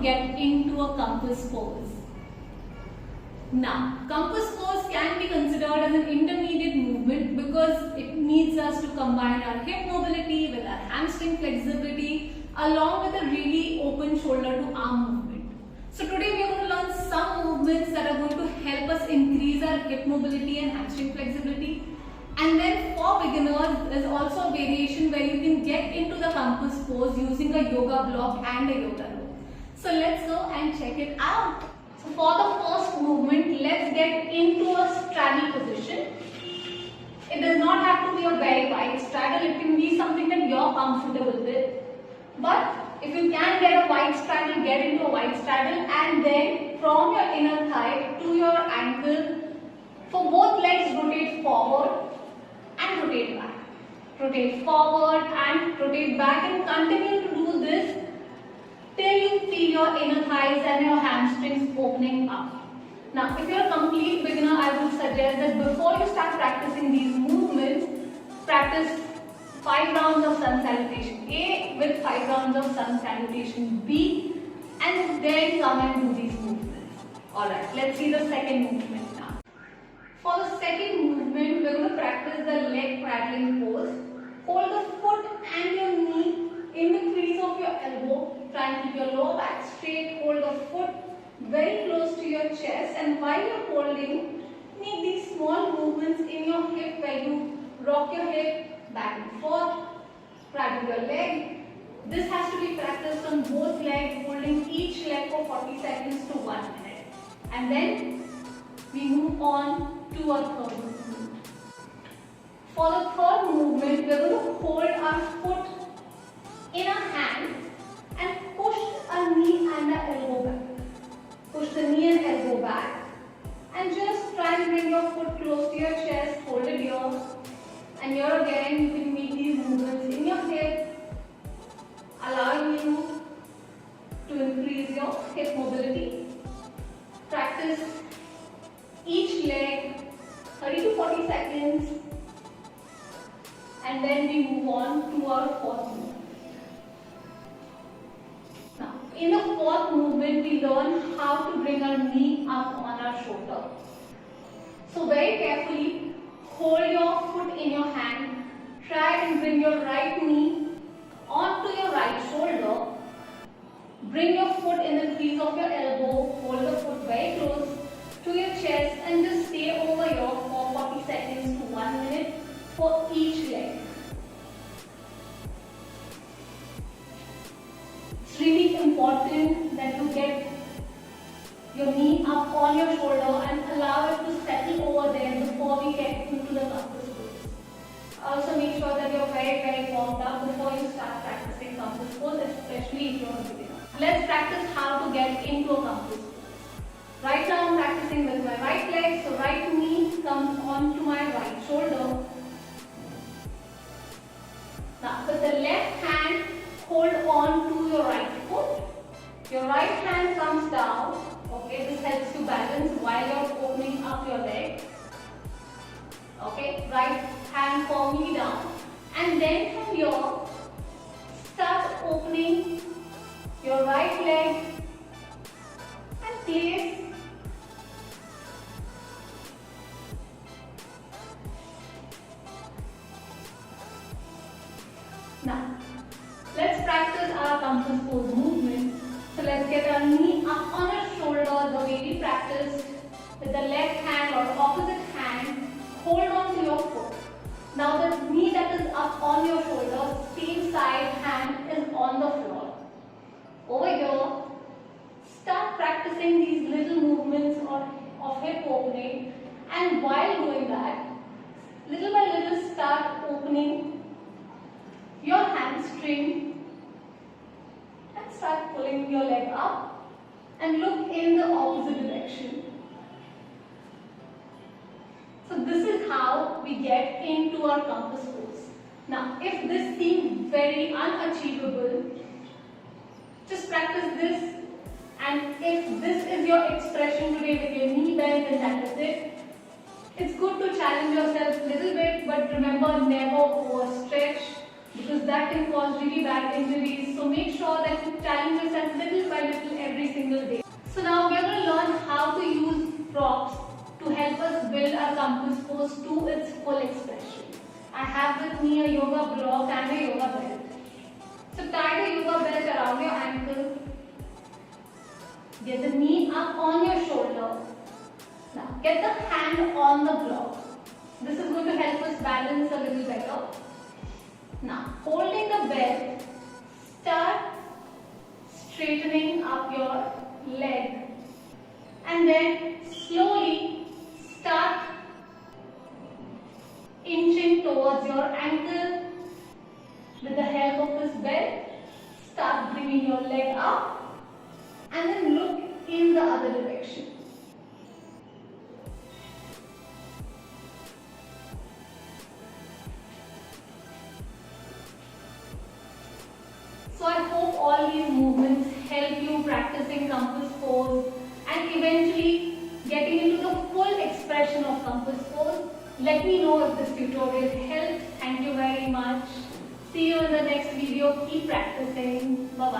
get into a compass pose. Now, compass pose can be considered as an intermediate movement because it needs us to combine our hip mobility with our hamstring flexibility along with a really open shoulder to arm movement. So today we are going to learn some movements that are going to help us increase our hip mobility and hamstring flexibility. And then for beginners, there's also a variation where you can get into the compass pose using a yoga block and a yoga rope. So let's go and check it out. So for the first movement, let's get into a straddle position. It does not have to be a very wide straddle, it can be something that you're comfortable with. But if you can get a wide straddle, get into a wide straddle, and then from your inner thigh to your ankle, for both legs rotate forward and rotate back. Rotate forward and rotate back, and continue to do this till you feel your inner thighs and your hamstrings opening up. Now, if you're a complete beginner, I would suggest that before you start practicing these movements, practice 5 rounds of sun salutation A with 5 rounds of sun salutation B, and then come and do these movements. Alright, let's see the second movement now. For the second movement, we're going to practice the leg cradling pose. Hold the foot and your knee in the crease of your elbow. Try and keep your lower back straight. Hold the foot very close to your chest, and while you're holding, make these small movements in your hip where you rock your hip back and forth, cradle your leg. This has to be practiced on both legs, holding each leg for 40 seconds to 1 minute. And then we move on to our third movement. For the third movement, we're going to hold our foot in our hand and push our knee and our elbow back. Push the knee and elbow back, and just try and bring your foot close to your chest, hold it here, and here again you can make these movements in your hip, allowing you to increase your hip mobility. Practice each leg 30 to 40 seconds, and then we move on to our fourth movement. Now, in the fourth movement, we learn how to bring our knee up on our shoulder. So very carefully, hold your foot in your hand, try and bring your right knee onto your right shoulder, bring your foot in the crease of your elbow, hold the foot very close to your chest, and just stay over here for 40 seconds to 1 minute for each leg. It's really important that you get your knee up on your shoulder and allow it to settle over there before we get into the compass pose. Also make sure that you're very warmed up before you start practicing compass pose, especially if you're a beginner. Let's practice how to get into a compass pose. Right now I'm practicing with my right leg, so right knee comes onto my right shoulder. Now with the left hand, hold on to your right foot. Your right hand comes down. Okay, this helps you balance while you're opening up your leg. Okay, right hand firmly down. And then from here, start opening your right leg and place now. Let's practice our compass pose movement. So let's get our knee up on our shoulder the way we practiced. With the left hand or opposite hand, hold on to your foot. Now the knee that is up on your shoulder, same side hand is on the floor. Over here, start practicing these little movements of hip opening, and while doing that, little by little start opening your hamstring and start pulling your leg up and look in the opposite direction. So this is how we get into our compass pose. Now if this seems very unachievable, just practice this, and if this is your expression today with your knee bent, then that is it. It's good to challenge yourself a little bit, but remember, never overstretch, because that can cause really bad injuries. So make sure that you challenge yourself little by little every single day. So now we are going to learn how to use props to help us build our compass pose to its full expression. I have with me a yoga block and a yoga belt. So tie the yoga belt around your ankle. Get the knee up on your shoulder. Now get the hand on the block. This is going to help us balance a little better. Now holding the belt, start straightening up your leg and then slowly start inching towards your ankle. With the help of this belt, start bringing your leg up and then look in the other direction. So I hope all these movements help you practicing compass pose and eventually getting into the full expression of compass pose. Let me know if this tutorial helped. Thank you very much. See you in the next video. Keep practicing. Bye bye.